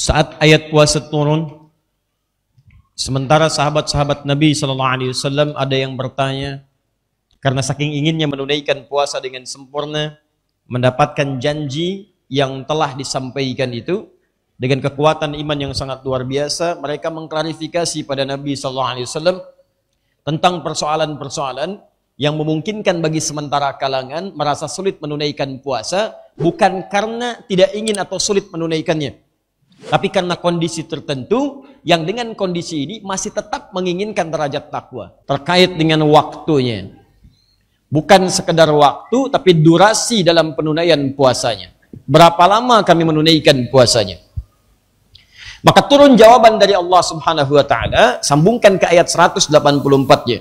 Saat ayat puasa turun, sementara sahabat-sahabat Nabi SAW ada yang bertanya, karena saking inginnya menunaikan puasa dengan sempurna, mendapatkan janji yang telah disampaikan itu, dengan kekuatan iman yang sangat luar biasa, mereka mengklarifikasi pada Nabi SAW tentang persoalan-persoalan yang memungkinkan bagi sementara kalangan merasa sulit menunaikan puasa, bukan karena tidak ingin atau sulit menunaikannya, tapi karena kondisi tertentu yang dengan kondisi ini masih tetap menginginkan derajat takwa terkait dengan waktunya. Bukan sekedar waktu, tapi durasi dalam penunaian puasanya. Berapa lama kami menunaikan puasanya? Maka turun jawaban dari Allah Subhanahu wa taala, sambungkan ke ayat 184-nya.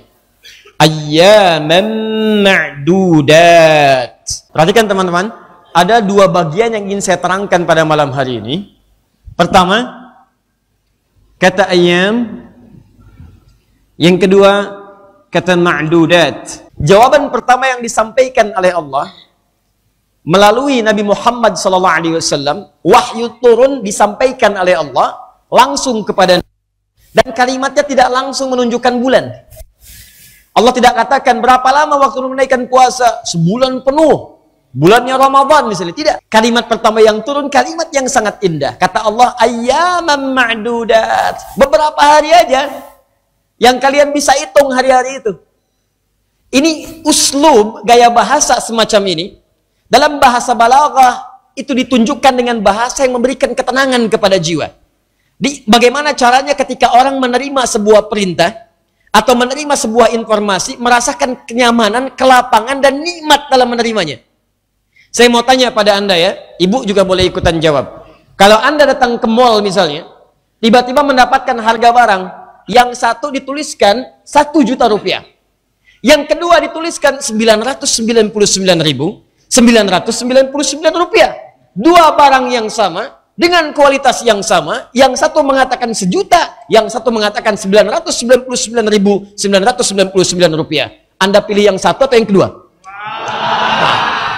Ayyaman ma'dudat. Perhatikan teman-teman, ada dua bagian yang ingin saya terangkan pada malam hari ini. Pertama, kata ayyam. Yang kedua, kata ma'dudat. Jawaban pertama yang disampaikan oleh Allah melalui Nabi Muhammad SAW, wahyu turun disampaikan oleh Allah langsung kepada Nabi. Dan kalimatnya tidak langsung menunjukkan bulan. Allah tidak katakan berapa lama waktu menunaikan puasa, sebulan penuh, bulannya Ramadan misalnya. Tidak. Kalimat pertama yang turun kalimat yang sangat indah. Kata Allah, ayyaman ma'dudat. Beberapa hari aja yang kalian bisa hitung hari-hari itu. Ini uslub, gaya bahasa semacam ini. Dalam bahasa balaghah itu ditunjukkan dengan bahasa yang memberikan ketenangan kepada jiwa. Bagaimana caranya ketika orang menerima sebuah perintah atau menerima sebuah informasi, merasakan kenyamanan, kelapangan, dan nikmat dalam menerimanya. Saya mau tanya pada Anda ya, Ibu juga boleh ikutan jawab. Kalau Anda datang ke mall misalnya, tiba-tiba mendapatkan harga barang, yang satu dituliskan 1 juta rupiah. Yang kedua dituliskan 999.999 rupiah. Dua barang yang sama, dengan kualitas yang sama, yang satu mengatakan 1 juta, yang satu mengatakan 999.999 rupiah. Anda pilih yang satu atau yang kedua?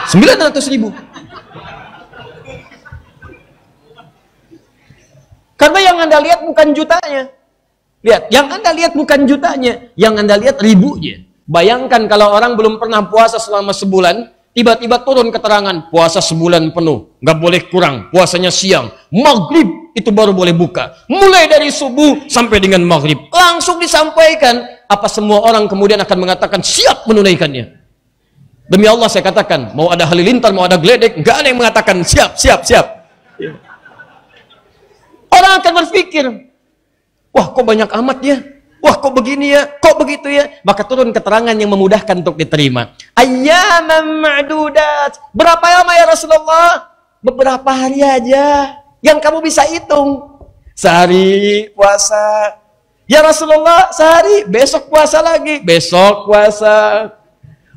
900.000. Karena yang Anda lihat bukan jutanya. Lihat, yang Anda lihat bukan jutanya, yang Anda lihat ribunya. Bayangkan kalau orang belum pernah puasa selama sebulan, tiba-tiba turun keterangan, puasa sebulan penuh, nggak boleh kurang, puasanya siang, maghrib itu baru boleh buka. Mulai dari subuh sampai dengan maghrib. Langsung disampaikan, apa semua orang kemudian akan mengatakan siap menunaikannya? Demi Allah saya katakan, mau ada halilintar, mau ada geledek, nggak ada yang mengatakan siap. Orang akan berpikir, wah kok banyak amat ya? Wah kok begini ya, kok begitu ya? Maka turun keterangan yang memudahkan untuk diterima. Ayyaman ma'dudat. Berapa lama ya Rasulullah? Beberapa hari aja yang kamu bisa hitung. Sehari puasa. Ya Rasulullah, sehari, besok puasa lagi, besok puasa.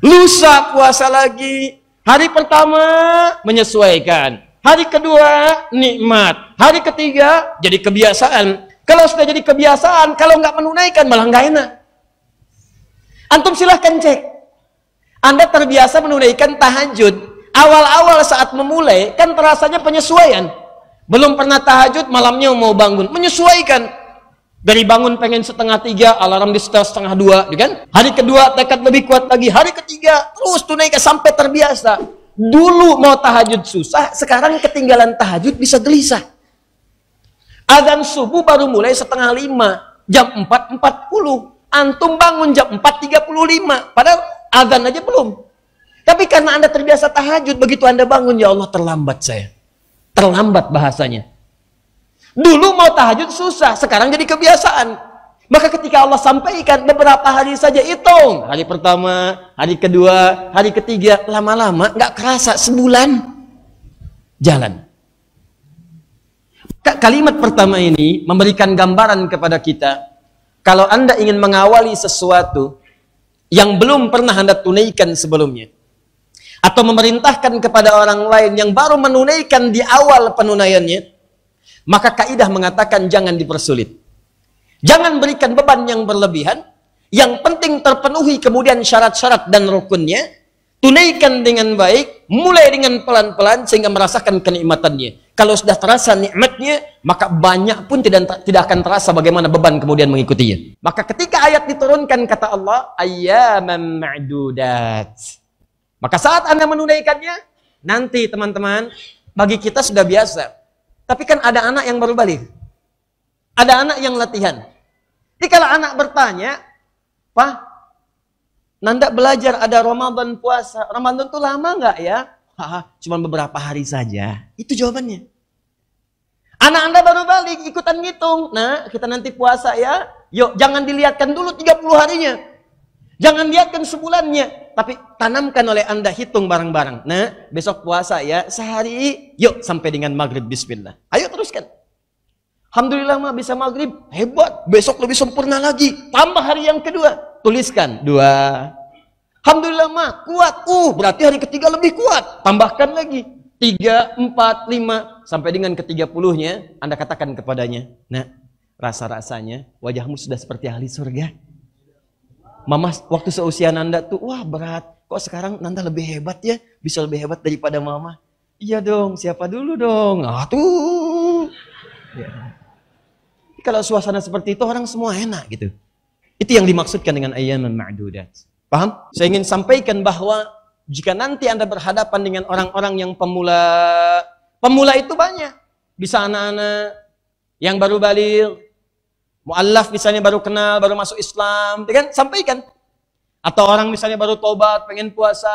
Lusa puasa lagi. Hari pertama menyesuaikan. Hari kedua nikmat. Hari ketiga jadi kebiasaan. Kalau sudah jadi kebiasaan, kalau nggak menunaikan malah nggak enak. Antum silahkan cek. Anda terbiasa menunaikan tahajud. Awal-awal saat memulai, kan terasanya penyesuaian. Belum pernah tahajud, malamnya mau bangun. Menyesuaikan. Dari bangun pengen 1:30, alarm di setel 1:30, kan? Hari kedua tekad lebih kuat lagi. Hari ketiga terus tunaikan sampai terbiasa. Dulu mau tahajud susah, sekarang ketinggalan tahajud bisa gelisah. Azan subuh baru mulai 4:30, jam 4:40. Antum bangun jam 4:35, padahal azan aja belum. Tapi karena Anda terbiasa tahajud, begitu Anda bangun, ya Allah terlambat saya. Terlambat bahasanya. Dulu mau tahajud susah, sekarang jadi kebiasaan. Maka ketika Allah sampaikan beberapa hari saja hitung. Hari pertama, hari kedua, hari ketiga, lama-lama nggak kerasa sebulan jalan. Kalimat pertama ini memberikan gambaran kepada kita, kalau Anda ingin mengawali sesuatu yang belum pernah Anda tunaikan sebelumnya, atau memerintahkan kepada orang lain yang baru menunaikan di awal penunaiannya, maka kaidah mengatakan jangan dipersulit. Jangan berikan beban yang berlebihan, yang penting terpenuhi kemudian syarat-syarat dan rukunnya, Tunaikan dengan baik, mulai dengan pelan-pelan sehingga merasakan kenikmatannya. Kalau sudah terasa nikmatnya, maka banyak pun tidak akan terasa bagaimana beban kemudian mengikutinya. Maka ketika ayat diturunkan kata Allah, ayyaman ma'dudat. Maka saat Anda menunaikannya, nanti teman-teman, bagi kita sudah biasa. Tapi kan ada anak yang baru balik. Ada anak yang latihan. Jadi kalau anak bertanya, Pak, Nanda belajar ada Ramadan puasa. Ramadan itu lama nggak ya? Cuma beberapa hari saja. Itu jawabannya. Anak Anda baru balik, ikutan ngitung. Nah, kita nanti puasa ya. Yuk, jangan dilihatkan dulu 30 harinya. Jangan lihatkan sebulannya. Tapi tanamkan oleh Anda, hitung bareng-bareng. Nah, besok puasa ya. Sehari, yuk sampai dengan maghrib. Bismillah. Ayo teruskan. Alhamdulillah mah bisa maghrib. Hebat. Besok lebih sempurna lagi. Tambah hari yang kedua. Tuliskan 2. Alhamdulillah mah kuat. Berarti hari ketiga lebih kuat. Tambahkan lagi 3, 4, 5 sampai dengan ke-30-nya Anda katakan kepadanya, "Nah, rasa-rasanya wajahmu sudah seperti ahli surga. Mama waktu seusia Nanda tuh wah berat. Kok sekarang Nanda lebih hebat ya? Bisa lebih hebat daripada Mama." "Iya dong, siapa dulu dong?" Tuh. Ya. Kalau suasana seperti itu orang semua enak gitu. Itu yang dimaksudkan dengan ayyaman ma'dudat. Paham? Saya ingin sampaikan bahwa jika nanti Anda berhadapan dengan orang-orang yang pemula itu banyak. Bisa anak-anak yang baru balik, mu'allaf misalnya baru kenal, baru masuk Islam, kan? Sampaikan. Atau orang misalnya baru tobat, pengen puasa,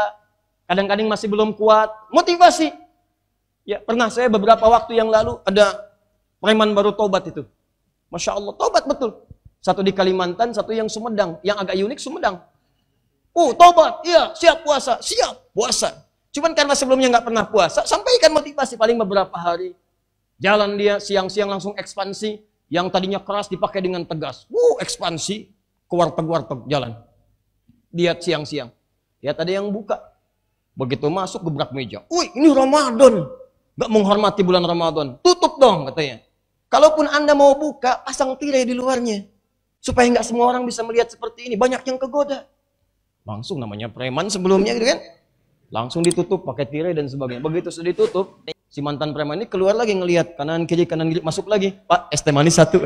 kadang-kadang masih belum kuat, motivasi. Ya, pernah saya beberapa waktu yang lalu ada preman baru tobat itu. Masya Allah, tobat betul. Satu di Kalimantan, satu yang Sumedang. Yang agak unik Sumedang. Tobat, iya, siap puasa. Cuman karena sebelumnya nggak pernah puasa, sampaikan motivasi paling beberapa hari. Jalan dia, siang-siang langsung ekspansi. Yang tadinya keras dipakai dengan tegas. Ekspansi, ke warteg jalan. Lihat siang-siang. Lihat ada yang buka. Begitu masuk, gebrak meja. Ini Ramadan. Nggak menghormati bulan Ramadan. Tutup dong, katanya. Kalaupun Anda mau buka, pasang tirai di luarnya. Supaya nggak semua orang bisa melihat seperti ini. Banyak yang kegoda. Langsung namanya preman sebelumnya gitu kan. Langsung ditutup pakai tirai dan sebagainya. Begitu sudah ditutup, si mantan preman ini keluar lagi ngelihat kanan kiri masuk lagi. Pak, es teh manis 1.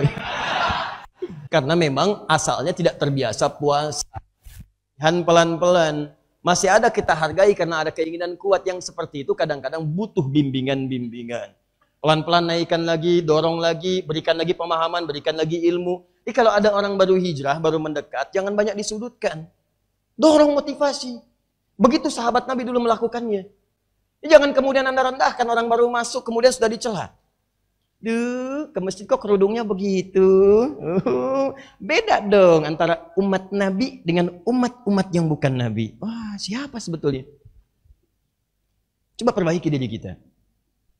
Karena memang asalnya tidak terbiasa puasa. Dan pelan-pelan. Masih ada kita hargai karena ada keinginan kuat yang seperti itu kadang-kadang butuh bimbingan-bimbingan. Pelan-pelan naikkan lagi, dorong lagi, berikan lagi pemahaman, berikan lagi ilmu. Jadi kalau ada orang baru hijrah, baru mendekat, jangan banyak disudutkan. Dorong motivasi. Begitu sahabat Nabi dulu melakukannya. Jangan kemudian Anda rendahkan orang baru masuk, kemudian sudah dicela. Duh, ke masjid kok kerudungnya begitu. Beda dong antara umat Nabi dengan umat-umat yang bukan Nabi. Wah, siapa sebetulnya? Coba perbaiki diri kita.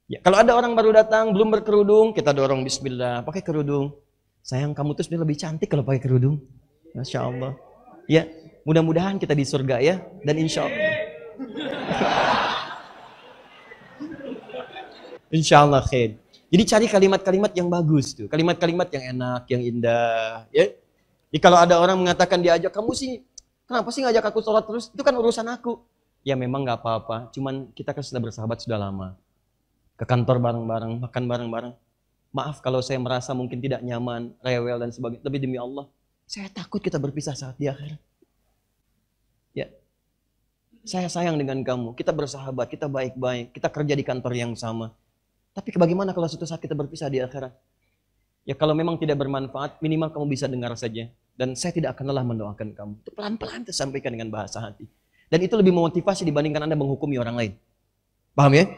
Ya, kalau ada orang baru datang, belum berkerudung, kita dorong bismillah, pakai kerudung. Sayang, kamu tuh sebenarnya lebih cantik kalau pakai kerudung. Masya Allah. Ya, mudah-mudahan kita di surga ya. Dan insya Allah. Insya Allah khair. Jadi cari kalimat-kalimat yang bagus tuh. Kalimat-kalimat yang enak, yang indah. Ya. Jadi kalau ada orang mengatakan diajak, kamu sih, kenapa sih ngajak aku sholat terus? Itu kan urusan aku. Ya memang gak apa-apa. Cuman kita kan sudah bersahabat sudah lama. Ke kantor bareng-bareng, makan bareng-bareng. Maaf kalau saya merasa mungkin tidak nyaman, rewel dan sebagainya. Tapi demi Allah, saya takut kita berpisah saat di akhirat. Ya, saya sayang dengan kamu. Kita bersahabat, kita baik-baik, kita kerja di kantor yang sama. Tapi bagaimana kalau suatu saat kita berpisah di akhirat? Ya kalau memang tidak bermanfaat, minimal kamu bisa dengar saja. Dan saya tidak akan lelah mendoakan kamu. Itu pelan-pelan tersampaikan dengan bahasa hati. Dan itu lebih memotivasi dibandingkan Anda menghukumi orang lain. Paham ya?